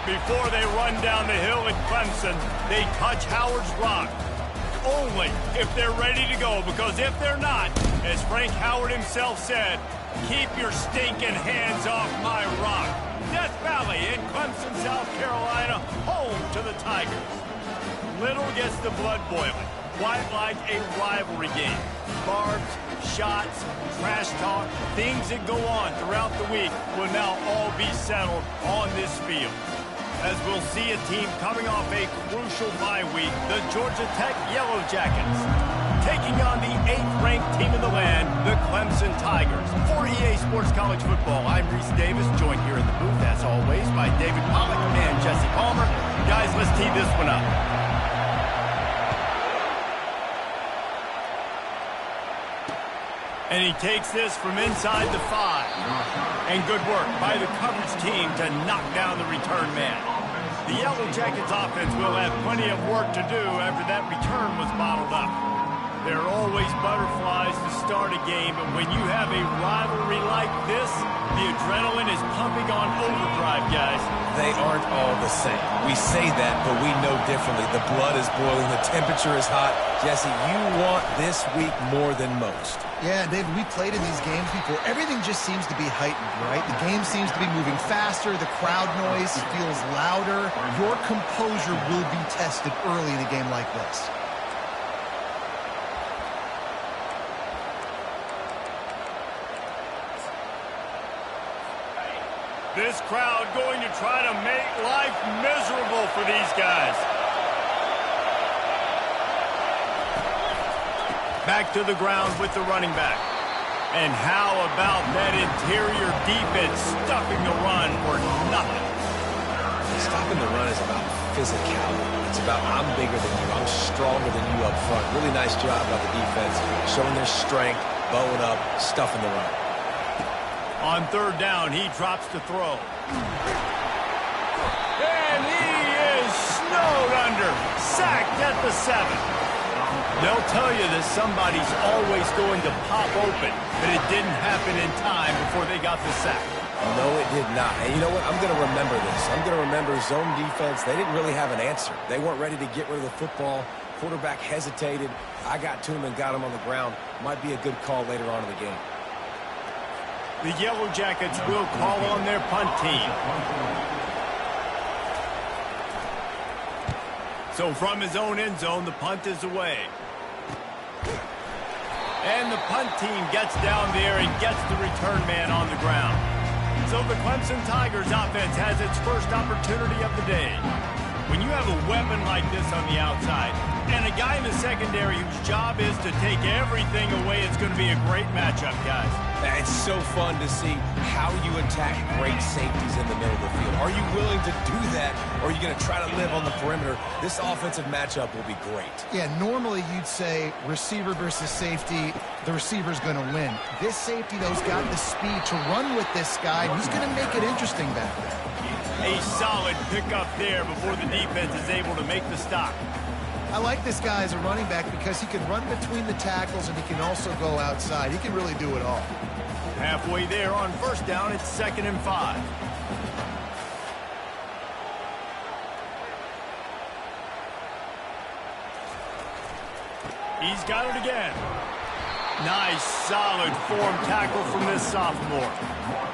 Before they run down the hill in Clemson, they touch Howard's rock. Only if they're ready to go, because if they're not, as Frank Howard himself said, keep your stinking hands off my rock. Death Valley in Clemson, South Carolina, home to the Tigers. Little gets the blood boiling, quite like a rivalry game. Barbs, shots, trash talk, things that go on throughout the week will now all be settled on this field. As we'll see a team coming off a crucial bye week, the Georgia Tech Yellow Jackets, taking on the 8th-ranked team in the land, the Clemson Tigers. For EA Sports College Football, I'm Reese Davis, joined here in the booth, as always, by David Pollack and Jesse Palmer. Guys, let's tee this one up. And he takes this from inside the 5. And good work by the coverage team to knock down the return man. The Yellow Jackets offense will have plenty of work to do after that return was bottled up. There are always butterflies to start a game, but when you have a rivalry like this, the adrenaline is pumping on overdrive, guys. They aren't all the same. We say that, but we know differently. The blood is boiling. The temperature is hot. Jesse, you want this week more than most. Yeah, David, we played in these games before. Everything just seems to be heightened, right? The game seems to be moving faster. The crowd noise feels louder. Your composure will be tested early in a game like this. This crowd going to try to make life miserable for these guys. Back to the ground with the running back. And how about that interior defense stuffing the run for nothing? Stopping the run is about physicality. It's about I'm bigger than you. I'm stronger than you up front. Really nice job by the defense, showing their strength, bowing up, stuffing the run. On 3rd down, he drops to throw. And he is snowed under. Sacked at the 7. They'll tell you that somebody's always going to pop open, but it didn't happen in time before they got the sack. No, it did not. And you know what? I'm going to remember this. I'm going to remember zone defense. They didn't really have an answer. They weren't ready to get rid of the football. Quarterback hesitated. I got to him and got him on the ground. Might be a good call later on in the game. The Yellow Jackets will call on their punt team. So from his own end zone, the punt is away. And the punt team gets down there and gets the return man on the ground. So the Clemson Tigers offense has its first opportunity of the day. When you have a weapon like this on the outside, and a guy in the secondary whose job is to take everything away, it's going to be a great matchup, guys. It's so fun to see how you attack great safeties in the middle of the field. Are you willing to do that, or are you going to try to live on the perimeter? This offensive matchup will be great. Yeah, normally you'd say receiver versus safety, the receiver's going to win. This safety, though, has got the speed to run with this guy. He's going to make it interesting back there. A solid pickup there before the defense is able to make the stop. I like this guy as a running back because he can run between the tackles and he can also go outside. He can really do it all. Halfway there on 1st down, it's 2nd and 5. He's got it again. Nice, solid form tackle from this sophomore.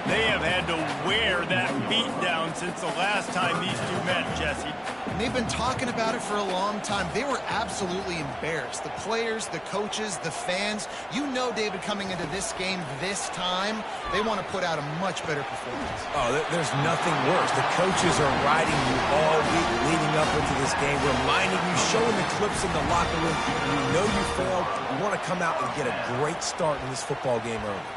They have had to wear that beat down since the last time these two met, Jesse. And they've been talking about it for a long time. They were absolutely embarrassed. The players, the coaches, the fans. You know, David, coming into this game this time, they want to put out a much better performance. Oh, there's nothing worse. The coaches are riding you all week leading up into this game, reminding you, showing the clips in the locker room. You know you failed. You want to come out and get a great start in this football game early.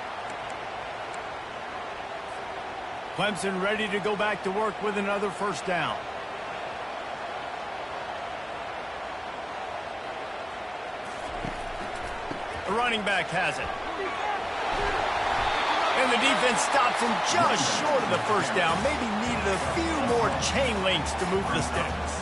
Clemson ready to go back to work with another 1st down. The running back has it. And the defense stops him just short of the 1st down. Maybe needed a few more chain links to move the sticks.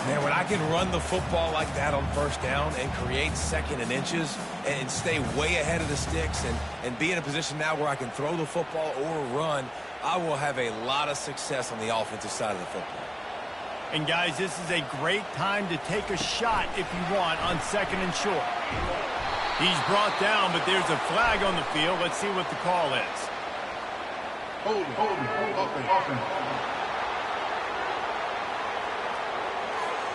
Man, when I can run the football like that on first down and create second and inches and stay way ahead of the sticks and be in a position now where I can throw the football or run, I will have a lot of success on the offensive side of the football. And, guys, this is a great time to take a shot if you want on second and short. He's brought down, but there's a flag on the field. Let's see what the call is. Hold offense.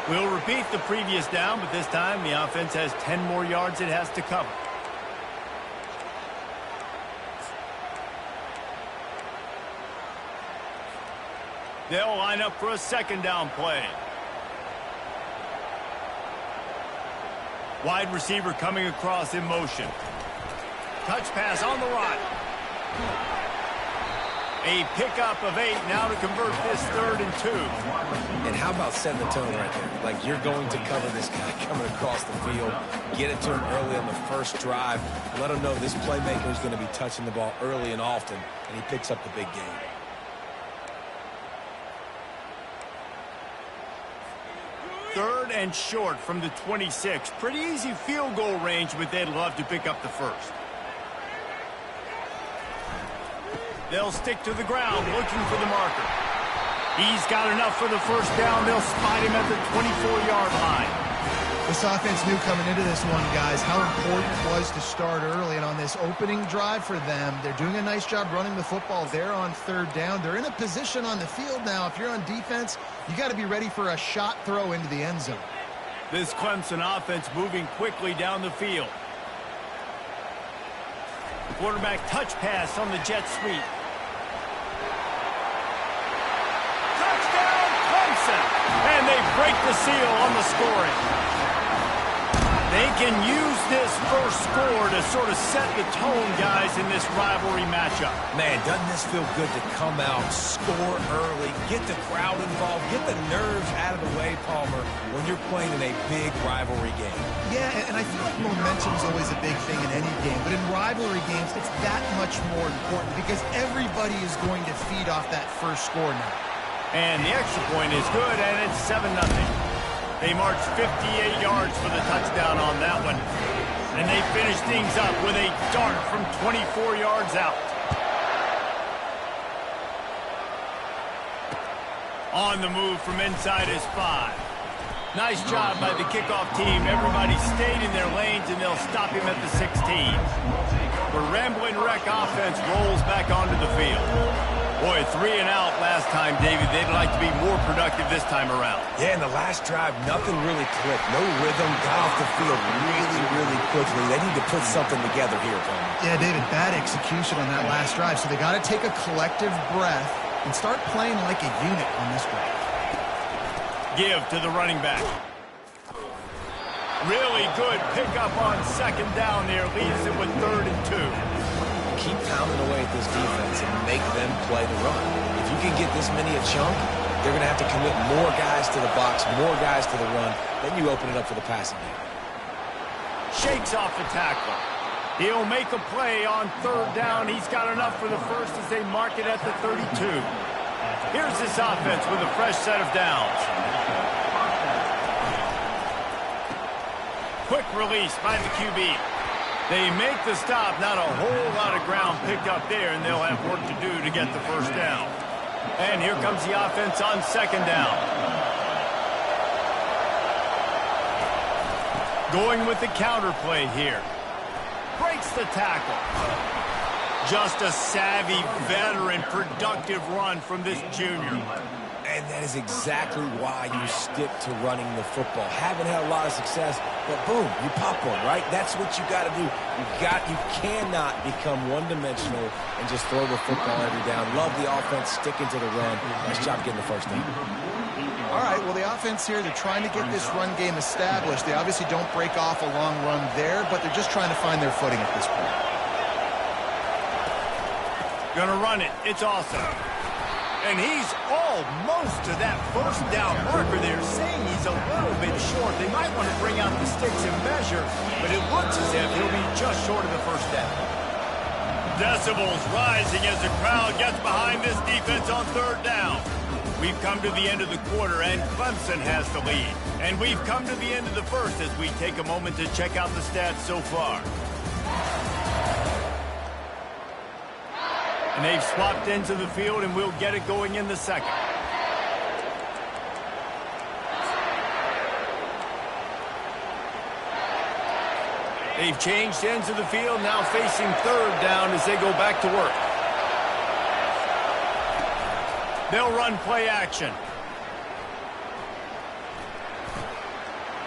We'll repeat the previous down, but this time the offense has 10 more yards it has to cover. They'll line up for a second down play. Wide receiver coming across in motion. Touch pass on the run. A pickup of 8 now to convert this 3rd and 2. And how about setting the tone right there? Like, you're going to cover this guy coming across the field, get it to him early on the first drive, let him know this playmaker is going to be touching the ball early and often, and he picks up the big gain. Third and short from the 26. Pretty easy field goal range, but they'd love to pick up the first. They'll stick to the ground looking for the marker. He's got enough for the first down. They'll spot him at the 24-yard line. This offense knew coming into this one, guys, how important it was to start early. And on this opening drive for them, they're doing a nice job running the football. They're on 3rd down. They're in a position on the field now. If you're on defense, you got to be ready for a shot throw into the end zone. This Clemson offense moving quickly down the field. Quarterback touch pass on the jet sweep. Touchdown, Clemson! And they break the seal on the scoring. They can use this first score to sort of set the tone, guys, in this rivalry matchup. Man, doesn't this feel good to come out, score early, get the crowd involved, get the nerves out of the way, Palmer, when you're playing in a big rivalry game? Yeah, and I feel like momentum's always a big thing in any game, but in rivalry games, it's that much more important because everybody is going to feed off that first score now. And the extra point is good, and it's 7-0. They marched 58 yards for the touchdown on that one. And they finish things up with a dart from 24 yards out. On the move from inside his 5. Nice job by the kickoff team. Everybody stayed in their lanes, and they'll stop him at the 16. The Rambling Wreck offense rolls back onto the field. Boy, 3 and out last time, David. They'd like to be more productive this time around. Yeah, in the last drive, nothing really clicked. No rhythm, got off the field really quickly. They need to put something together here, Palmer. Yeah, David, bad execution on that last drive, so they got to take a collective breath and start playing like a unit on this one. Give to the running back. Really good pickup on second down there. Leaves it with 3rd and 2. Keep pounding away at this defense and make them play the run. If you can get this many a chunk, they're going to have to commit more guys to the box, more guys to the run. Then you open it up for the passing game. Shakes off the tackle. He'll make a play on 3rd down. He's got enough for the first as they mark it at the 32. Here's this offense with a fresh set of downs. Quick release by the QB. They make the stop, not a whole lot of ground picked up there, and they'll have work to do to get the first down. And here comes the offense on second down. Going with the counter play here. Breaks the tackle. Just a savvy, veteran, productive run from this junior. And that is exactly why you stick to running the football. Haven't had a lot of success, but boom, you pop one, right? That's what you got to do. You cannot become one-dimensional and just throw the football every down. Love the offense, sticking to the run. Nice job getting the first down. All right, well, the offense here, they're trying to get this run game established. They obviously don't break off a long run there, but they're just trying to find their footing at this point. Gonna run it. It's awesome. And he's almost to that first down marker there, saying he's a little bit short. They might want to bring out the sticks and measure, but it looks as if he'll be just short of the first down. Decibels rising as the crowd gets behind this defense on 3rd down. We've come to the end of the quarter, and Clemson has the lead. And we've come to the end of the first as we take a moment to check out the stats so far. And they've swapped into the field, and we'll get it going in the second. They've changed ends of the field, now facing third down as they go back to work. They'll run play action.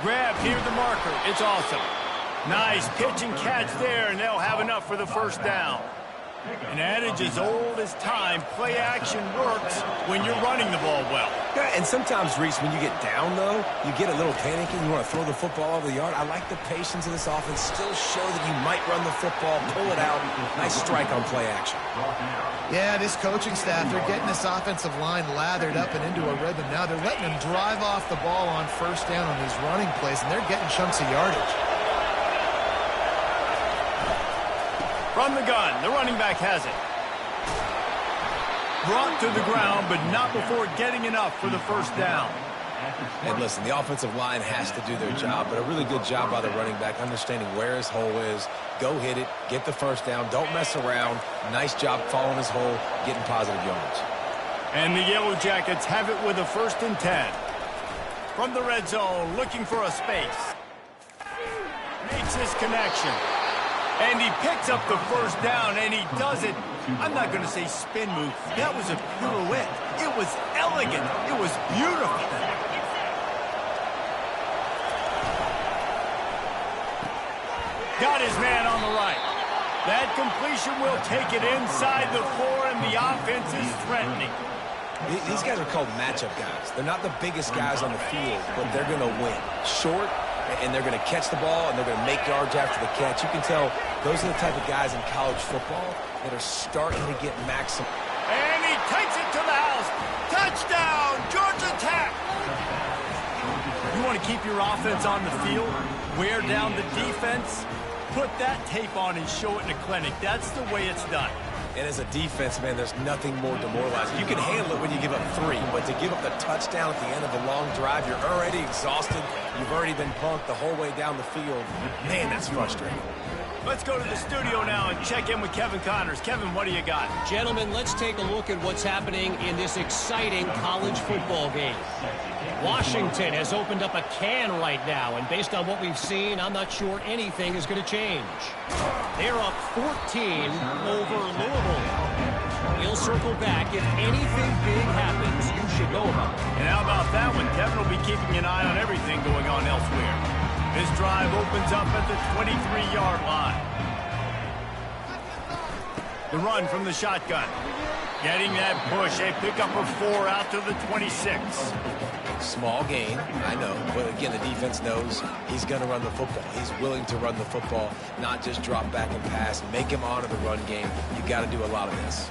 Grabbed near the marker. It's awesome. Nice pitch and catch there, and they'll have enough for the first down. An adage as old as time, play action works when you're running the ball well. Yeah, and sometimes, Reese, when you get down, though, you get a little panicky and you want to throw the football over the yard. I like the patience of this offense. Still show that you might run the football, pull it out. Nice strike on play action. Yeah, this coaching staff, they're getting this offensive line lathered up and into a rhythm now. They're letting them drive off the ball on first down on these running plays, and they're getting chunks of yardage. From the gun, the running back has it. Brought to the ground, but not before getting enough for the first down. And listen, the offensive line has to do their job, but a really good job by the running back, understanding where his hole is. Go hit it, get the first down, don't mess around. Nice job following his hole, getting positive yards. And the Yellow Jackets have it with a 1st and 10. From the red zone, looking for a space. Makes his connection. And he picks up the first down, and he does it. I'm not going to say spin move. That was a pirouette. It was elegant. It was beautiful. Got his man on the right. That completion will take it inside the 4, and the offense is threatening. These guys are called matchup guys. They're not the biggest guys on the field, but they're going to win. Short, and they're going to catch the ball, and they're going to make yards after the catch. You can tell those are the type of guys in college football that are starting to get maximum. And he takes it to the house. Touchdown, Georgia Tech. You want to keep your offense on the field, wear down the defense, put that tape on and show it in a clinic. That's the way it's done. And as a defense, man, there's nothing more demoralizing. You can handle it when you give up 3, but to give up the touchdown at the end of a long drive, you're already exhausted. You've already been punked the whole way down the field. Man, that's frustrating. Let's go to the studio now and check in with Kevin Connors. Kevin, what do you got? Gentlemen, let's take a look at what's happening in this exciting college football game. Washington has opened up a can right now, and based on what we've seen, I'm not sure anything is going to change. They're up 14 over Louisville. He'll circle back. If anything big happens, you should know about it. And how about that one? Kevin will be keeping an eye on everything going on elsewhere. This drive opens up at the 23-yard line. The run from the shotgun. Getting that push. A pickup of 4 out to the 26. Small gain, I know. But again, the defense knows he's going to run the football. He's willing to run the football, not just drop back and pass. Make him honor the run game. You got to do a lot of this.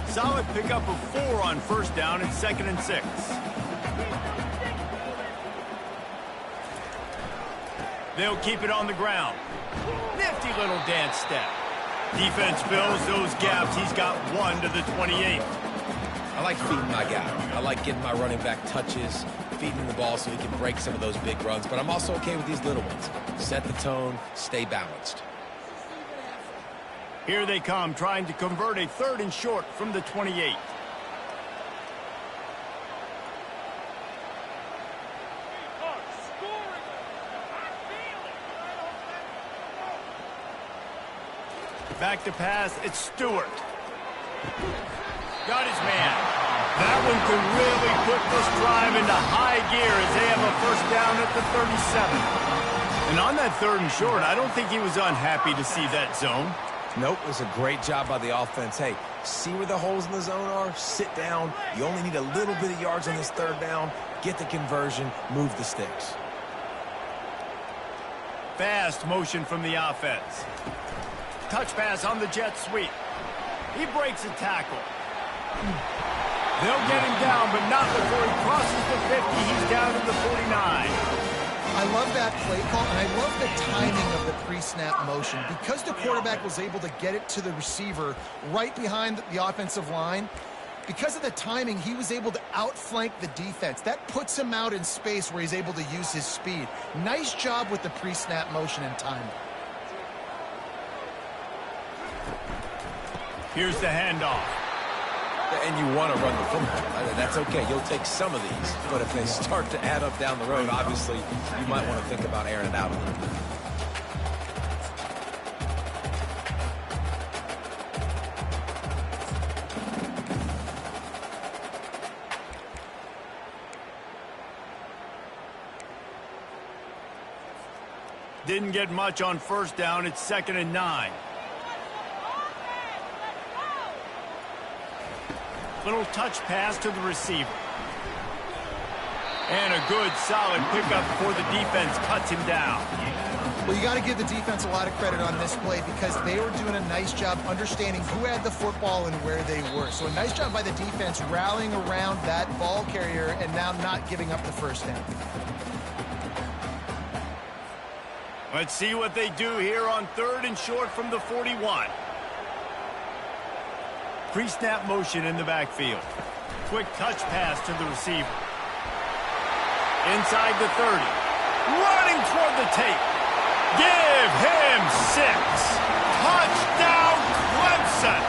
Solid pickup of 4 on first down and 2nd and 6. They'll keep it on the ground. Nifty little dance step. Defense fills those gaps. He's got 1 to the 28. I like feeding my guy. I like getting my running back touches, feeding the ball so he can break some of those big runs. But I'm also okay with these little ones. Set the tone, stay balanced. Here they come, trying to convert a 3rd and short from the 28. Back to pass, it's Stewart. Got his man. That one could really put this drive into high gear as they have a first down at the 37. And on that 3rd and short, I don't think he was unhappy to see that zone. Nope, it was a great job by the offense. Hey, see where the holes in the zone are? Sit down. You only need a little bit of yards on this 3rd down. Get the conversion, move the sticks. Fast motion from the offense. Touch pass on the jet sweep. He breaks a tackle. They'll get him down, but not before he crosses the 50. He's down to the 49. I love that play call, and I love the timing of the pre-snap motion. Because the quarterback was able to get it to the receiver right behind the offensive line, Because of the timing, he was able to outflank the defense. That puts him out in space where he's able to use his speed. Nice job with the pre-snap motion and timing. Here's the handoff. And you want to run the football. That's okay. You'll take some of these. But if they start to add up down the road, obviously, you might want to think about airing it out a little bit. Didn't get much on first down. It's 2nd and 9. Little touch pass to the receiver. And a good, solid pickup before the defense cuts him down. Well, you got to give the defense a lot of credit on this play because they were doing a nice job understanding who had the football and where they were. So a nice job by the defense rallying around that ball carrier and now not giving up the first down. Let's see what they do here on 3rd and short from the 41. Pre-snap motion in the backfield. Quick touch pass to the receiver. Inside the 30. Running toward the tape. Give him 6. Touchdown, Clemson.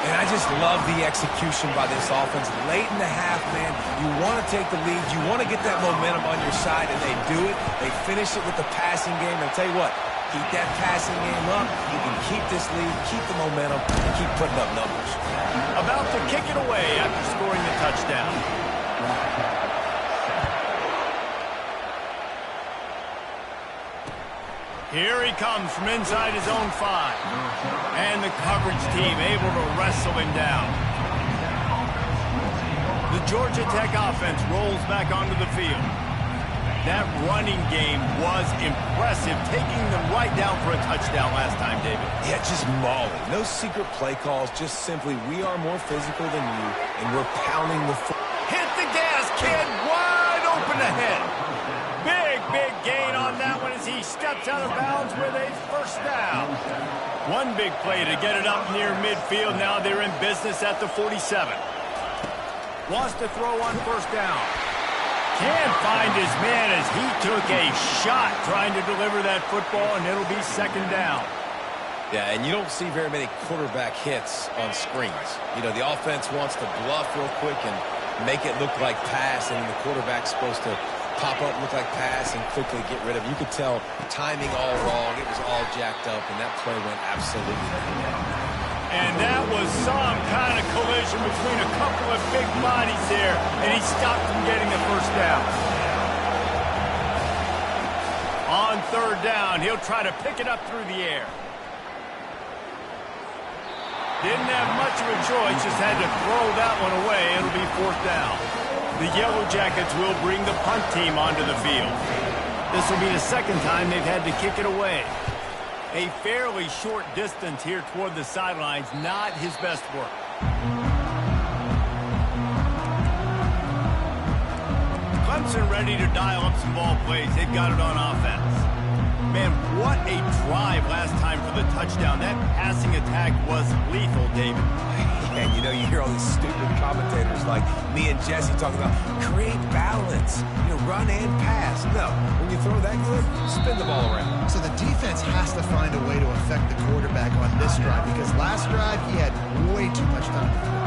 And I just love the execution by this offense. Late in the half, man, you want to take the lead. You want to get that momentum on your side, and they do it. They finish it with the passing game. And I'll tell you what, keep that passing game up. You can keep this lead, keep the momentum, and keep putting up numbers. About to kick it away after scoring the touchdown. Here he comes from inside his own 5. And the coverage team able to wrestle him down. The Georgia Tech offense rolls back onto the field. That running game was impressive, taking them right down for a touchdown last time, David. Yeah, just mauling. No secret play calls, just simply we are more physical than you, and we're pounding the Hit the gas, kid. Wide open ahead. Big gain on that one as he steps out of bounds with a first down. One big play to get it up near midfield. Now they're in business at the 47. Wants to throw on first down. Can't find his man as he took a shot trying to deliver that football, and it'll be 2nd down. Yeah, and you don't see very many quarterback hits on screens. You know, the offense wants to bluff real quick and make it look like pass, and the quarterback's supposed to pop up, look like pass, and quickly get rid of it. You could tell timing all wrong. It was all jacked up, and that play went absolutely nowhere. And that was some kind of collision between a couple of big bodies there, and he stopped from getting the first down. On 3rd down, he'll try to pick it up through the air. Didn't have much of a choice, just had to throw that one away. It'll be 4th down. The Yellow Jackets will bring the punt team onto the field. This will be the 2nd time they've had to kick it away. A fairly short distance here toward the sidelines, not his best work. Clemson ready to dial up some ball plays. They've got it on offense. Man, what a drive last time for the touchdown. That passing attack was lethal, David. And you know, you hear all these stupid commentators like me and Jesse talking about create balance, you know, run and pass. No, when you throw that good, spin the ball around. So the defense has to find a way to affect the quarterback on this drive because last drive he had way too much time to throw.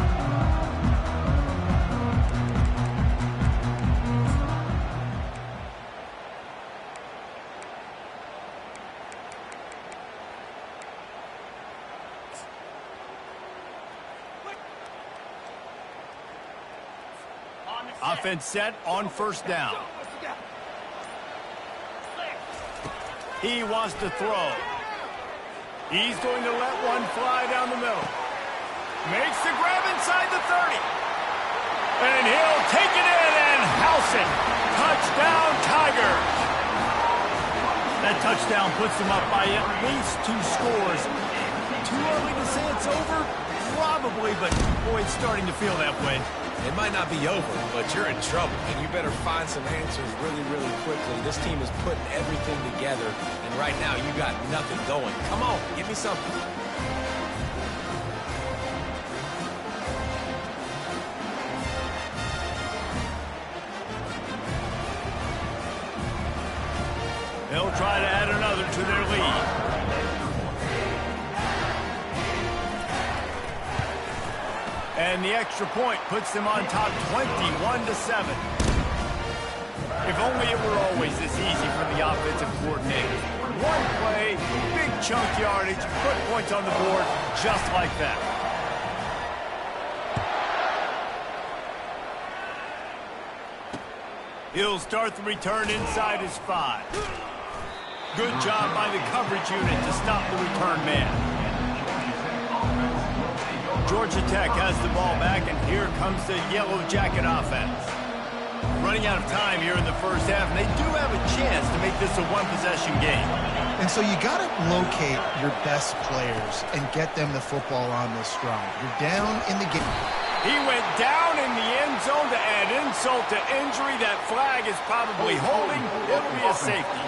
Offense set on first down. He wants to throw. He's going to let one fly down the middle. Makes the grab inside the 30. And he'll take it in and house it. Touchdown, Tigers. That touchdown puts them up by at least 2 scores. Too early to say it's over? Probably, but boy, it's starting to feel that way. It might not be over, but you're in trouble, and you better find some answers really, really quickly. This team is putting everything together, and right now you got nothing going. Come on, give me something. They'll try to add another to their lead. And the extra point puts them on top 21-7. If only it were always this easy for the offensive coordinator. One play, big chunk yardage, put points on the board just like that. He'll start the return inside his 5. Good job by the coverage unit to stop the return man. Georgia Tech has the ball back, and here comes the Yellow Jacket offense. Running out of time here in the first half, and they do have a chance to make this a one-possession game. And so you got to locate your best players and get them the football on this drive. You're down in the game. He went down in the end zone to add insult to injury. That flag is probably holding. It'll be a safety.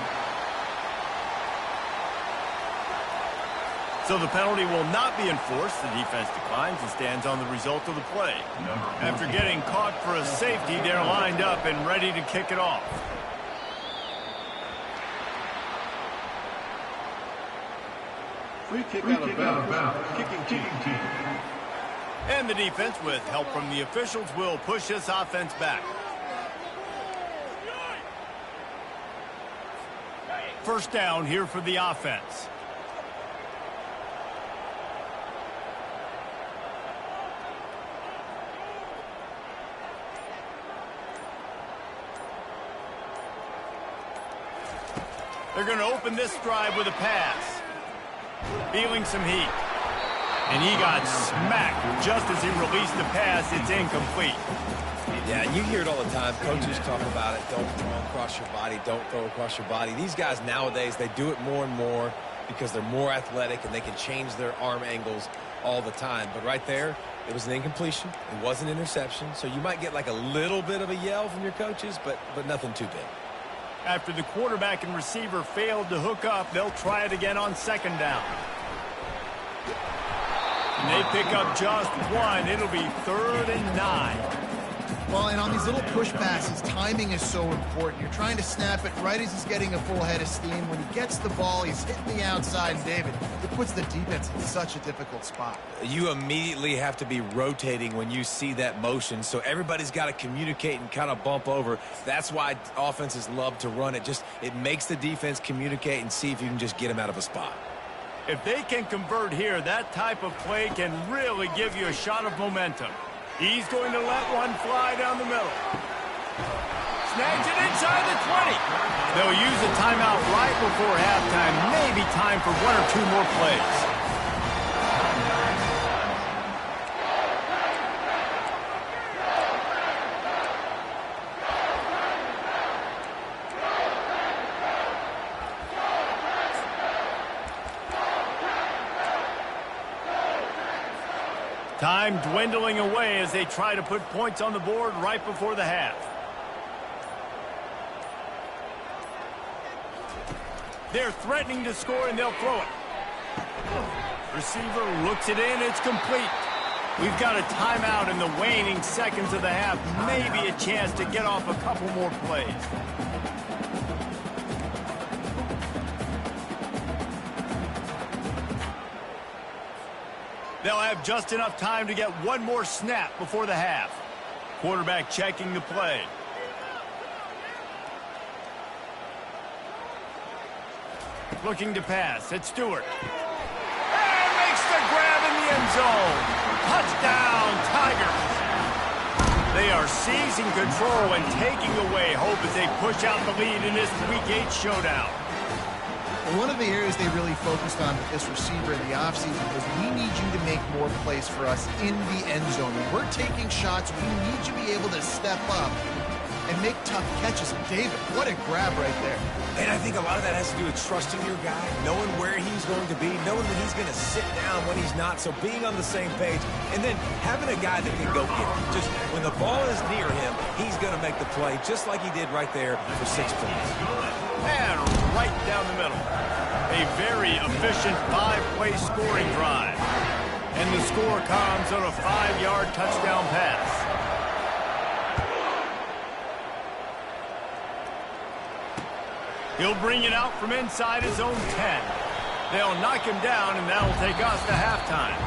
So the penalty will not be enforced. The defense declines and stands on the result of the play. After getting caught for a safety, they're lined up and ready to kick it off. Free kick out of bounds. Kicking team. And the defense, with help from the officials, will push this offense back. First down here for the offense. They're going to open this drive with a pass. Feeling some heat. And he got smacked just as he released the pass. It's incomplete. Yeah, and you hear it all the time. Coaches talk about it. Don't throw across your body. Don't throw across your body. These guys nowadays, they do it more and more because they're more athletic and they can change their arm angles all the time. But right there, it was an incompletion. It was an interception. So you might get like a little bit of a yell from your coaches, but nothing too big. After the quarterback and receiver failed to hook up, they'll try it again on second down. And they pick up just one. It'll be 3rd and 9. Well, and on these little push passes, timing is so important. You're trying to snap it right as he's getting a full head of steam. When he gets the ball, he's hitting the outside, and David, it puts the defense in such a difficult spot. You immediately have to be rotating when you see that motion, so everybody's got to communicate and kind of bump over. That's why offenses love to run it. It makes the defense communicate and see if you can just get them out of a spot. If they can convert here, that type of play can really give you a shot of momentum. He's going to let one fly down the middle. Snags it inside the 20. They'll use a timeout right before halftime. Maybe time for 1 or 2 more plays. Time dwindling away as they try to put points on the board right before the half. They're threatening to score, and they'll throw it. Receiver looks it in. It's complete. We've got a timeout in the waning seconds of the half. Maybe a chance to get off a couple more plays. They'll have just enough time to get one more snap before the half. Quarterback checking the play. Looking to pass. It's Stewart. And makes the grab in the end zone. Touchdown, Tigers. They are seizing control and taking away hope as they push out the lead in this Week 8 showdown. Well, one of the areas they really focused on with this receiver in the offseason was we need you to make more plays for us in the end zone. When we're taking shots, we need you to be able to step up and make tough catches. And David, what a grab right there. And I think a lot of that has to do with trusting your guy, knowing where he's going to be, knowing that he's going to sit down when he's not, so being on the same page, and then having a guy that can go get it. Just when the ball is near him, he's going to make the play, just like he did right there for 6 points. And right down the middle. A very efficient 5-play scoring drive. And the score comes on a 5-yard touchdown pass. He'll bring it out from inside his own 10. They'll knock him down, and that'll take us to halftime.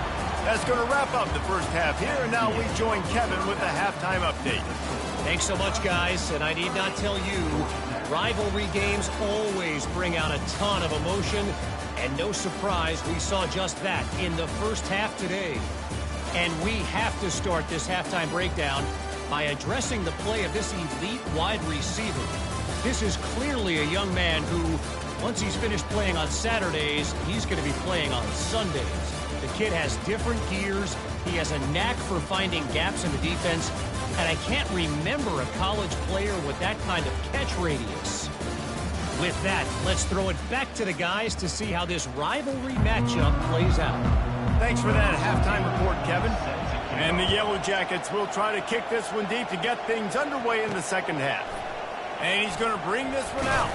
That's going to wrap up the first half here, and now we join Kevin with the halftime update. Thanks so much, guys, and I need not tell you, rivalry games always bring out a ton of emotion, and no surprise, we saw just that in the first half today. And we have to start this halftime breakdown by addressing the play of this elite wide receiver. This is clearly a young man who, once he's finished playing on Saturdays, he's going to be playing on Sundays. The kid has different gears. He has a knack for finding gaps in the defense. And I can't remember a college player with that kind of catch radius. With that, let's throw it back to the guys to see how this rivalry matchup plays out. Thanks for that halftime report, Kevin. And the Yellow Jackets will try to kick this one deep to get things underway in the second half. And he's going to bring this one out.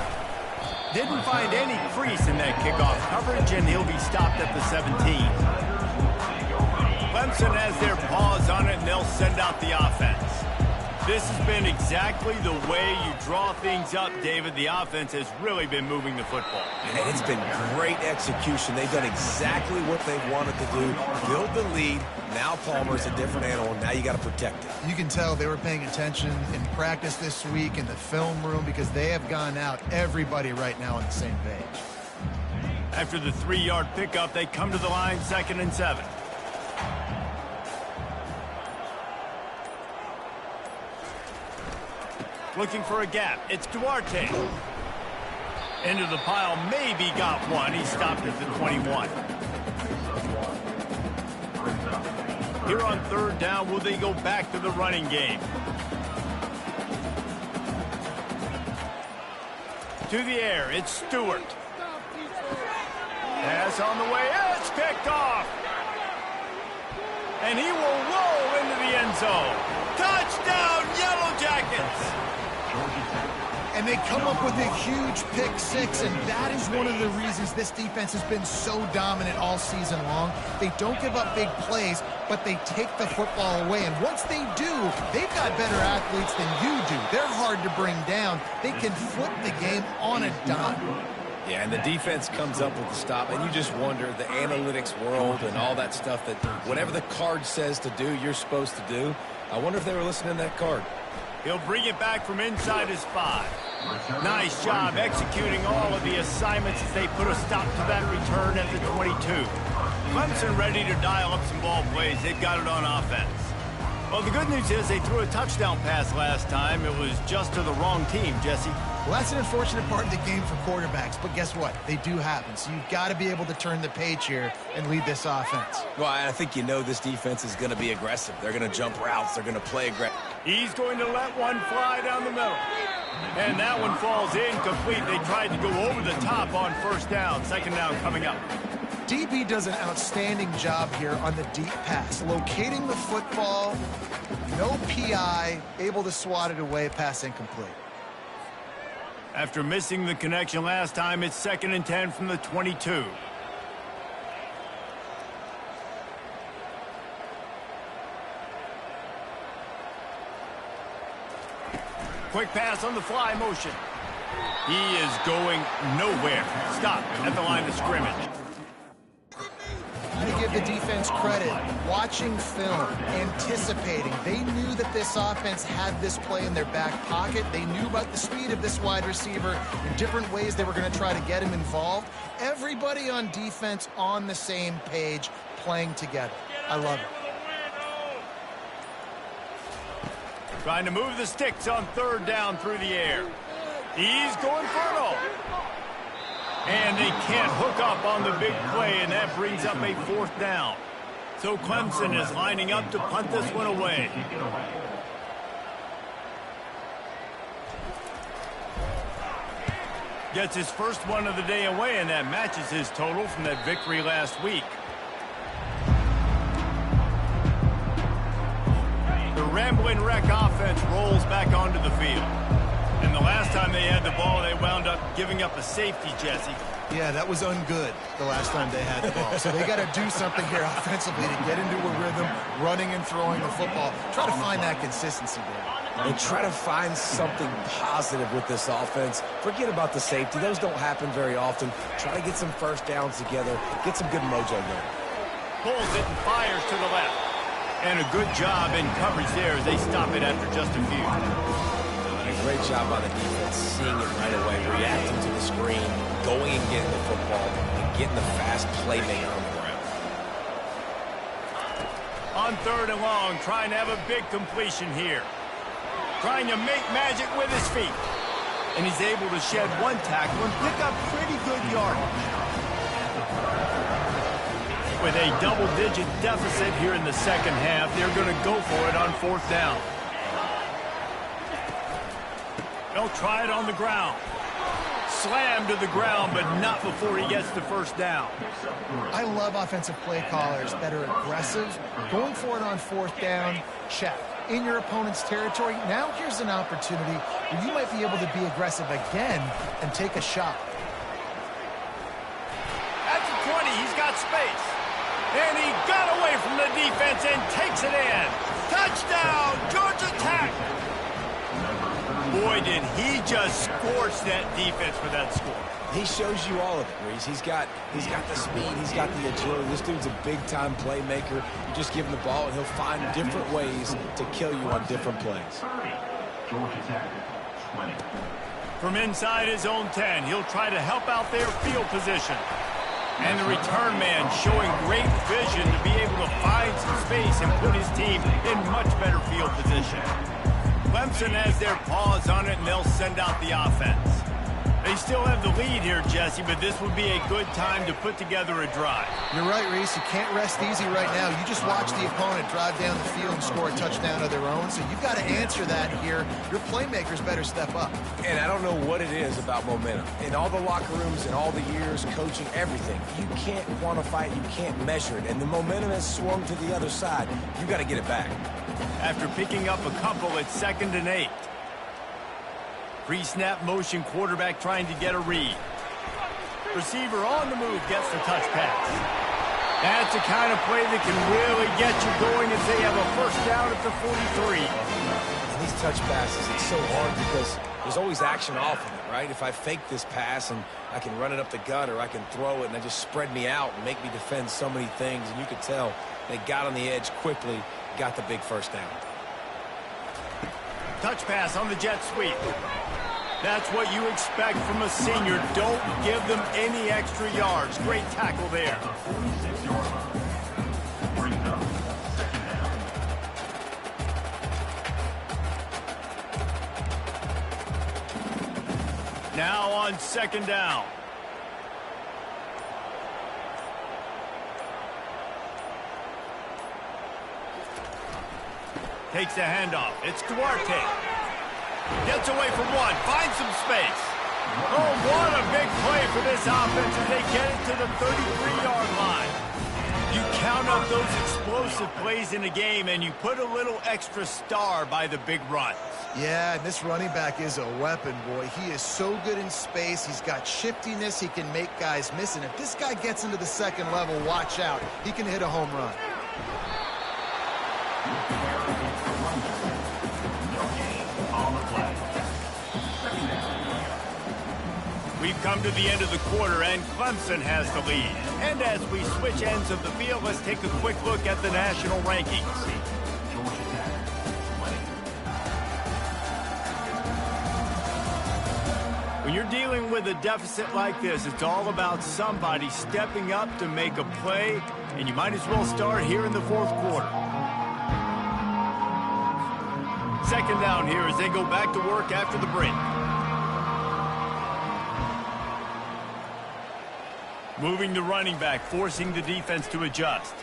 Didn't find any crease in that kickoff coverage, and he'll be stopped at the 17. Clemson has their paws on it, and they'll send out the offense. This has been exactly the way you draw things up, David. The offense has really been moving the football. And it's been great execution. They've done exactly what they wanted to do. Build the lead. Now Palmer's a different animal. Now you got to protect it. You can tell they were paying attention in practice this week in the film room because they have gone out, everybody right now on the same page. After the 3-yard pickup, they come to the line 2nd and 7. Looking for a gap. It's Duarte. Into the pile. Maybe got one. He stopped at the 21. Here on 3rd down, will they go back to the running game? To the air. It's Stewart. Pass on the way. It's picked off. And he will roll into the end zone. Touchdown, Yellow Jackets. And they come up with a huge pick-6, and that is one of the reasons this defense has been so dominant all season long. They don't give up big plays, but they take the football away. And once they do, they've got better athletes than you do. They're hard to bring down. They can flip the game on a dime. Yeah, and the defense comes up with the stop, and you just wonder, the analytics world and all that stuff, that whatever the card says to do, you're supposed to do. I wonder if they were listening to that card. He'll bring it back from inside his 5. Nice job executing all of the assignments as they put a stop to that return at the 22. Clemson ready to dial up some ball plays. They've got it on offense. Well, the good news is they threw a touchdown pass last time. It was just to the wrong team, Jesse. Well, that's an unfortunate part of the game for quarterbacks, but guess what? They do happen, so you've got to be able to turn the page here and lead this offense. Well, I think you know this defense is going to be aggressive. They're going to jump routes. They're going to play aggressive. He's going to let one fly down the middle. And that one falls incomplete. They tried to go over the top on 1st down. 2nd down coming up. DB does an outstanding job here on the deep pass, locating the football, no PI, able to swat it away, pass incomplete. After missing the connection last time, it's 2nd and 10 from the 22. Quick pass on the fly motion. He is going nowhere. Stop at the line of scrimmage. To give the defense credit, watching film, anticipating. They knew that this offense had this play in their back pocket. They knew about the speed of this wide receiver in different ways they were going to try to get him involved. Everybody on defense on the same page, playing together. I love it. Trying to move the sticks on 3rd down through the air. He's going fertile. And they can't hook up on the big play, and that brings up a 4th down. So Clemson is lining up to punt this one away. Gets his first one of the day away, and that matches his total from that victory last week. The Ramblin' Wreck offense rolls back onto the field. And the last time they had the ball, they wound up giving up a safety, Jesse. Yeah, that was ungood the last time they had the ball. So they got to do something here offensively to get into a rhythm, running and throwing the football. Try to find that consistency there. and try to find something positive with this offense. Forget about the safety. Those don't happen very often. Try to get some first downs together, get some good mojo going. Pulls it and fires to the left. And a good job in coverage there as they stop it after just a few. And a great job by the defense, seeing it right away, reacting to the screen, going and getting the football, and getting the fast playmaker on the ground. On 3rd and long, trying to have a big completion here. Trying to make magic with his feet. And he's able to shed one tackle and pick up pretty good yardage. With a double-digit deficit here in the second half, they're going to go for it on 4th down. They'll try it on the ground. Slam to the ground, but not before he gets the first down. I love offensive play callers that are aggressive. Going for it on 4th down, check. In your opponent's territory, now here's an opportunity where you might be able to be aggressive again and take a shot. At the 20, he's got space. And he got away from the defense and takes it in. Touchdown, Georgia Tech. Boy, did he just scorch that defense for that score. He shows you all of it, Reese. He's got the speed, he's got the agility. This dude's a big-time playmaker. You just give him the ball, and he'll find different ways to kill you on different plays. Georgia Tech, 20. From inside his own 10, he'll try to help out their field position. And the return man showing great vision to be able to find some space and put his team in much better field position. Clemson has their paws on it, and they'll send out the offense. They still have the lead here, Jesse, but this would be a good time to put together a drive. You're right, Reese. You can't rest easy right now. You just watch the opponent drive down the field and score a touchdown of their own, so you've got to answer that here. Your playmakers better step up. And I don't know what it is about momentum. In all the locker rooms, in all the years, coaching, everything, you can't quantify it, you can't measure it. And the momentum has swung to the other side. You got to get it back. After picking up a couple, it's 2nd and 8. Pre-snap motion, quarterback trying to get a read. Receiver on the move gets the touch pass. That's the kind of play that can really get you going as they have a first down at the 43. And these touch passes, it's so hard because there's always action off of it, right? If I fake this pass and I can run it up the gut, or I can throw it and they just spread me out and make me defend so many things, and you could tell they got on the edge quickly, got the big first down. Touch pass on the jet sweep. That's what you expect from a senior. Don't give them any extra yards. Great tackle there. 46-yard line. Brings up 2nd down. Now on 2nd down. Takes the handoff. It's Duarte. Gets away from one. Finds some space. Oh, what a big play for this offense as they get it to the 33-yard line. You count up those explosive plays in a game, and you put a little extra star by the big runs. Yeah, this running back is a weapon, boy. He is so good in space. He's got shiftiness. He can make guys miss. And if this guy gets into the 2nd level, watch out. He can hit a home run. We've come to the end of the quarter, and Clemson has the lead. And as we switch ends of the field, let's take a quick look at the national rankings. Georgia Tech, 20. When you're dealing with a deficit like this, it's all about somebody stepping up to make a play, and you might as well start here in the 4th quarter. 2nd down here as they go back to work after the break. Moving the running back, forcing the defense to adjust.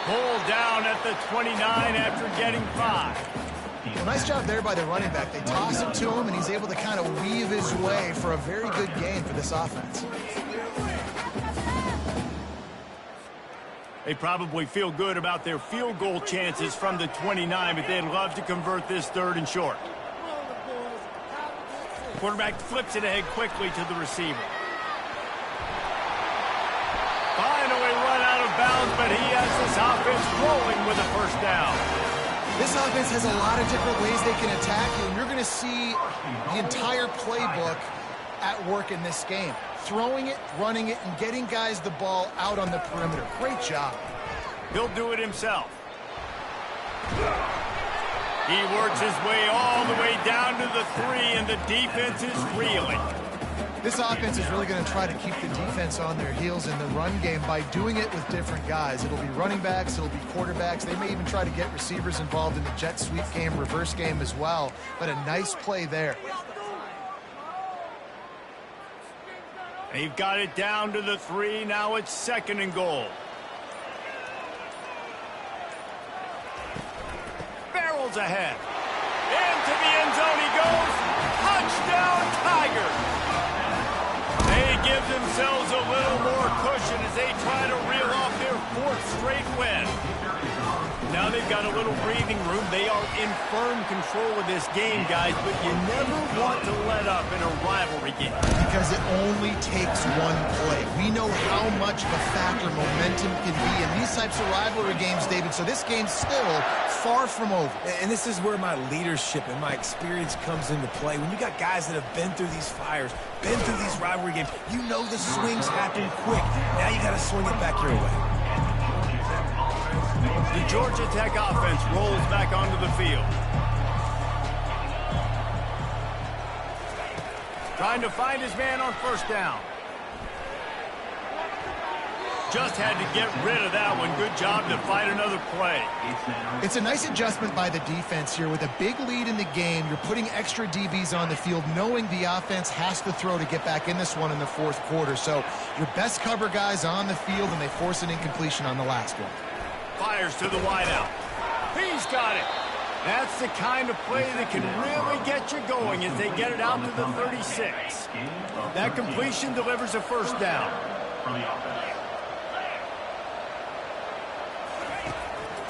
Pulled down at the 29 after getting 5. Well, nice job there by the running back. They toss it to him, and he's able to kind of weave his way for a very good gain for this offense. They probably feel good about their field goal chances from the 29, but they'd love to convert this 3rd and short. Quarterback flips it ahead quickly to the receiver. Finally run out of bounds, but he has this offense rolling with a first down. This offense has a lot of different ways they can attack you, and you're going to see the entire playbook at work in this game. Throwing it, running it, and getting guys the ball out on the perimeter. Great job. He'll do it himself. He works his way all the way down to the 3, and the defense is reeling. This offense is really going to try to keep the defense on their heels in the run game by doing it with different guys. It'll be running backs, it'll be quarterbacks. They may even try to get receivers involved in the jet sweep game, reverse game as well. But a nice play there. They've got it down to the 3. Now it's 2nd and goal. Barrels ahead. Into the end zone he goes. Touchdown, Tigers. They give themselves a little more cushion as they try to reel off their 4th straight win. Now they've got a little breathing room. They are in firm control of this game, guys, but you never want to let up in a rivalry game. Because it only takes one play. We know how much of a factor momentum can be in these types of rivalry games, David, so this game's still far from over. And this is where my leadership and my experience comes into play. When you got guys that have been through these fires, been through these rivalry games, you know the swings happen quick. Now you got to swing it back your way. The Georgia Tech offense rolls back onto the field. Trying to find his man on 1st down. Just had to get rid of that one. Good job to fight another play. It's a nice adjustment by the defense here. With a big lead in the game, you're putting extra DBs on the field, knowing the offense has to throw to get back in this one in the 4th quarter. So your best cover guys on the field, and they force an incompletion on the last one. Fires to the wideout. He's got it. That's the kind of play that can really get you going as they get it out to the 36. That completion delivers a 1st down.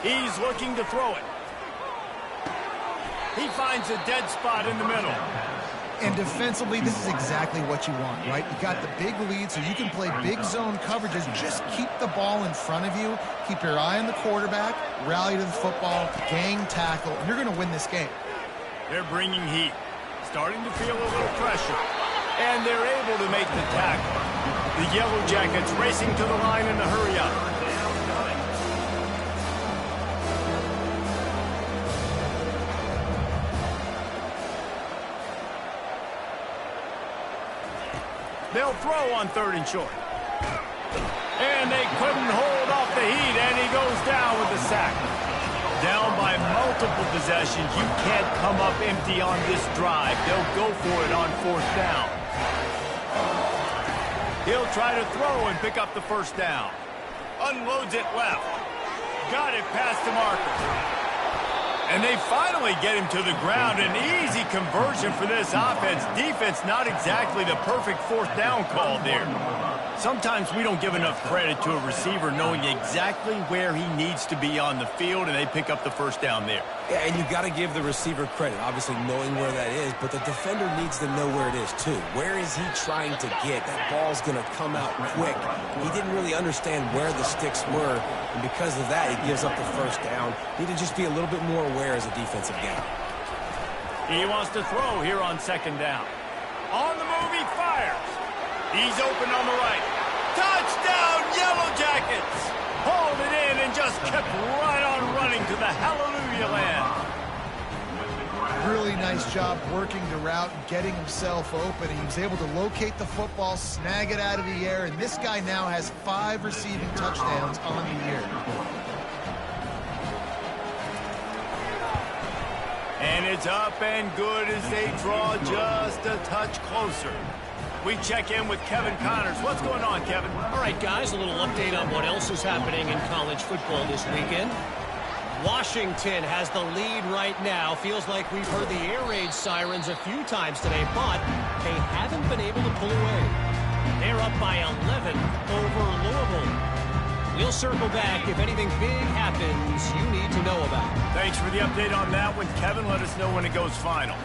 He's looking to throw it. He finds a dead spot in the middle. And defensively, this is exactly what you want, right? You got the big lead, so you can play big zone coverages. Just keep the ball in front of you. Keep your eye on the quarterback. Rally to the football. Gang tackle. And you're going to win this game. They're bringing heat. Starting to feel a little pressure. And they're able to make the tackle. The Yellow Jackets racing to the line in a hurry up. They'll throw on 3rd and short. And they couldn't hold off the heat, and he goes down with a sack. Down by multiple possessions. You can't come up empty on this drive. They'll go for it on 4th down. He'll try to throw and pick up the 1st down. Unloads it left. Got it past the marker. And they finally get him to the ground. An easy conversion for this offense. Defense, not exactly the perfect 4th down call there. Sometimes we don't give enough credit to a receiver knowing exactly where he needs to be on the field, and they pick up the 1st down there. Yeah, and you got to give the receiver credit, obviously knowing where that is, but the defender needs to know where it is too. Where is he trying to get? That ball's going to come out quick. He didn't really understand where the sticks were, and because of that, he gives up the 1st down. Need to just be a little bit more aware as a defensive guy. He wants to throw here on 2nd down. On the move, he fires. He's open on the right. Touchdown, Yellow Jackets! Hauled it in and just kept right on running to the hallelujah land. Really nice job working the route and getting himself open. He was able to locate the football, snag it out of the air, and this guy now has 5 receiving touchdowns on the year. And it's up and good as they draw just a touch closer. We check in with Kevin Connors. What's going on, Kevin? All right, guys, a little update on what else is happening in college football this weekend. Washington has the lead right now. Feels like we've heard the air raid sirens a few times today, but they haven't been able to pull away. They're up by 11 over Louisville. We'll circle back if anything big happens you need to know about. Thanks for the update on that one, Kevin. Let us know when it goes final.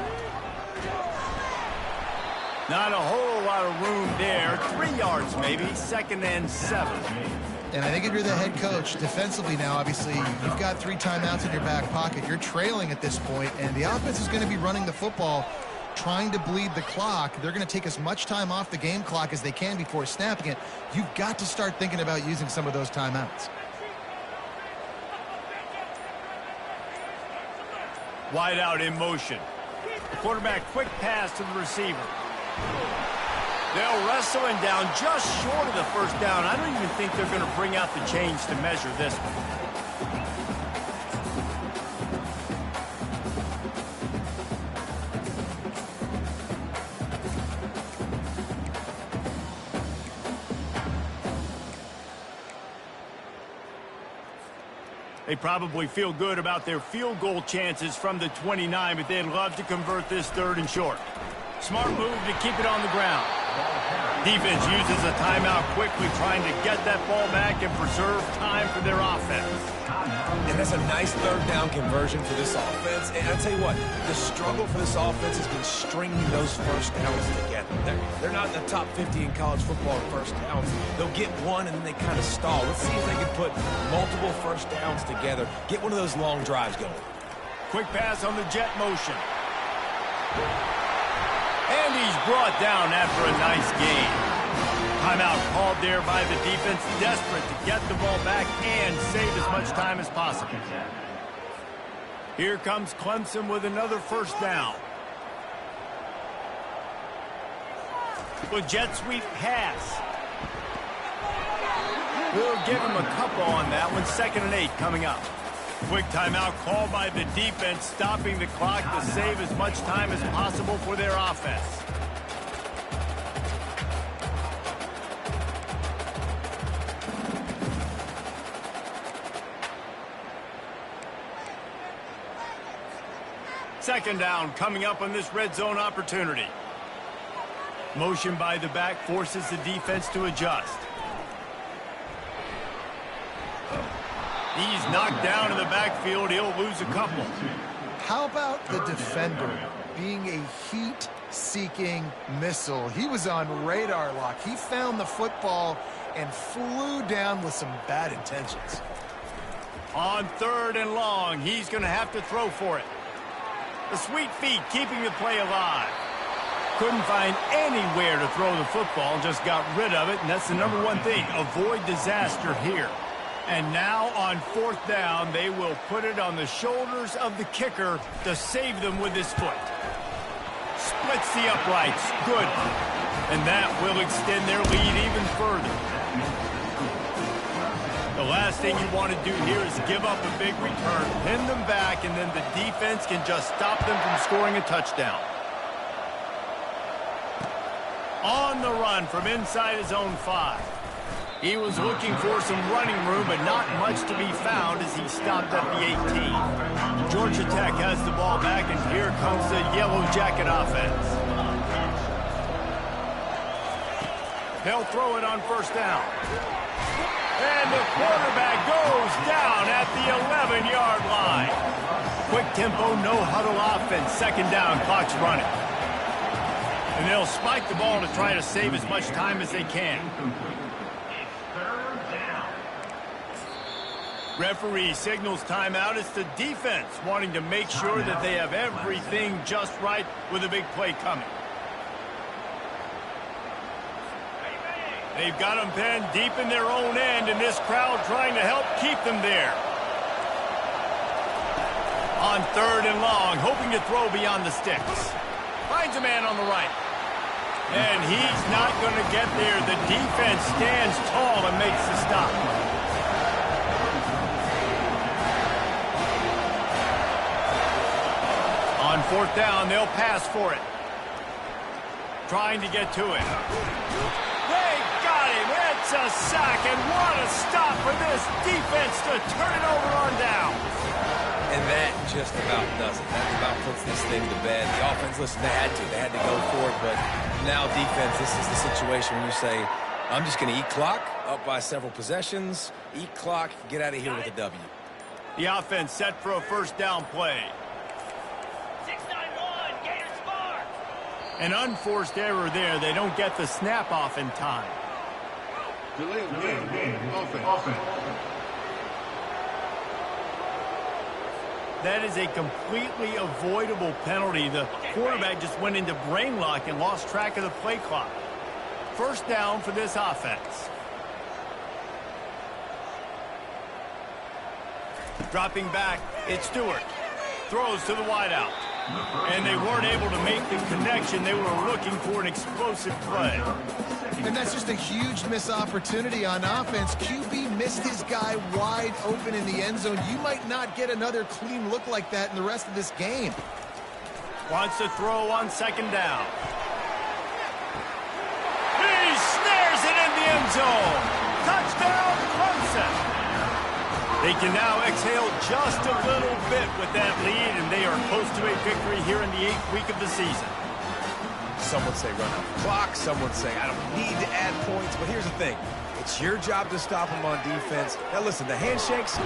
Not a whole lot of room there. 3 yards maybe. 2nd and 7. And I think if you're the head coach, defensively now, obviously, you've got 3 timeouts in your back pocket. You're trailing at this point, and the offense is going to be running the football, trying to bleed the clock. They're going to take as much time off the game clock as they can before snapping it. You've got to start thinking about using some of those timeouts. Wide out in motion. The quarterback quick pass to the receiver. They'll wrestle him down just short of the first down. I don't even think they're going to bring out the chains to measure this one. They probably feel good about their field goal chances from the 29, but they'd love to convert this 3rd and short. Smart move to keep it on the ground. Defense uses a timeout quickly, trying to get that ball back and preserve time for their offense. And that's a nice 3rd down conversion for this offense. And I'll tell you what, the struggle for this offense has been stringing those first downs together. They're not in the top 50 in college football in first downs. They'll get one and then they kind of stall. Let's see if they can put multiple first downs together. Get one of those long drives going. Quick pass on the jet motion. And he's brought down after a nice gain. Timeout called there by the defense, desperate to get the ball back and save as much time as possible. Here comes Clemson with another first down. With jet sweep pass. We'll give him a couple on that one. 2nd and 8 coming up. Quick timeout called by the defense, stopping the clock to save as much time as possible for their offense. Second down coming up on this red zone opportunity. Motion by the back forces the defense to adjust. He's knocked down in the backfield. He'll lose a couple. How about the defender being a heat-seeking missile? He was on radar lock. He found the football and flew down with some bad intentions. On 3rd and long, he's going to have to throw for it. The sweet feet keeping the play alive. Couldn't find anywhere to throw the football, just got rid of it, and that's the number one thing. Avoid disaster here. And now on 4th down, they will put it on the shoulders of the kicker to save them with his foot. Splits the uprights. Good. And that will extend their lead even further. The last thing you want to do here is give up a big return, pin them back, and then the defense can just stop them from scoring a touchdown. On the run from inside his own 5. He was looking for some running room, but not much to be found as he stopped at the 18. Georgia Tech has the ball back, and here comes the Yellow Jacket offense. They'll throw it on 1st down. And the quarterback goes down at the 11-yard line. Quick tempo, no huddle offense. 2nd down, clock's running. And they'll spike the ball to try to save as much time as they can. Referee signals timeout. It's the defense wanting to make sure that they have everything just right with a big play coming. They've got them pinned deep in their own end, and this crowd trying to help keep them there. On 3rd and long, hoping to throw beyond the sticks. Finds a man on the right. And he's not going to get there. The defense stands tall and makes the stop. On 4th down, they'll pass for it. Trying to get to it. They got him. It's a sack, and what a stop for this defense to turn it over on down. And that just about does it. That about puts this thing to bed. The offense, listen, they had to go for it, but now defense, this is the situation when you say, I'm just going to eat clock, up by several possessions, eat clock, get out of here with a W. The offense set for a 1st down play. An unforced error there. They don't get the snap off in time. Delay of game. Offense. That is a completely avoidable penalty. The quarterback just went into brain lock and lost track of the play clock. First down for this offense. Dropping back, it's Stewart. Throws to the wideout. And they weren't able to make the connection. They were looking for an explosive play. And that's just a huge missed opportunity on offense. QB missed his guy wide open in the end zone. You might not get another clean look like that in the rest of this game. Wants to throw on second down. He snares it in the end zone. Touchdown, Clemson. They can now exhale just a little bit with that lead, and they are close to a victory here in the 8th week of the season. Some would say run out the clock. Some would say I don't need to add points. But here's the thing. It's your job to stop them on defense. Now, listen, the handshakes.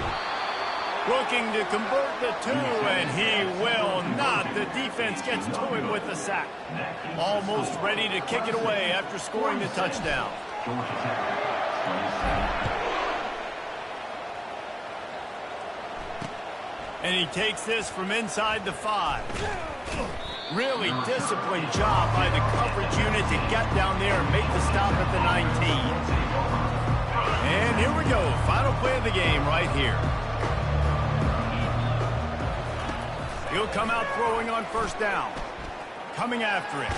Looking to convert the two, and he will not. The defense gets to him with the sack. Almost ready to kick it away after scoring the touchdown. And he takes this from inside the 5. Really disciplined job by the coverage unit to get down there and make the stop at the 19. And here we go. Final play of the game right here. He'll come out throwing on first down. Coming after it.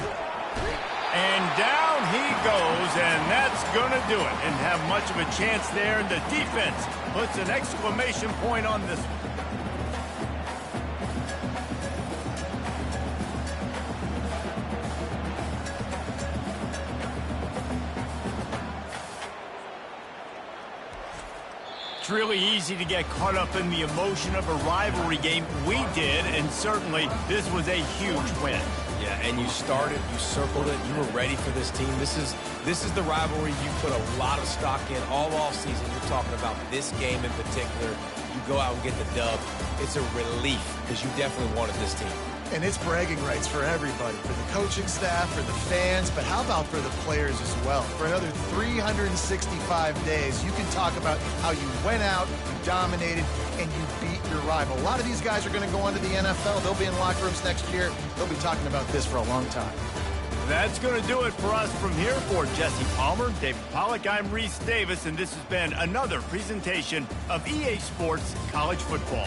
And down he goes, and that's going to do it. And have much of a chance there. And the defense puts an exclamation point on this one. It's really easy to get caught up in the emotion of a rivalry game. We did, and certainly this was a huge win. Yeah, and you started, you circled it, you were ready for this team. This is the rivalry you put a lot of stock in all offseason. You're talking about this game in particular. You go out and get the dub. It's a relief because you definitely wanted this team. And it's bragging rights for everybody, for the coaching staff, for the fans, but how about for the players as well? For another 365 days, you can talk about how you went out, you dominated, and you beat your rival. A lot of these guys are going to go on to the NFL. They'll be in locker rooms next year. They'll be talking about this for a long time. That's going to do it for us from here. For Jesse Palmer, David Pollack, I'm Reese Davis, and this has been another presentation of EA Sports College Football.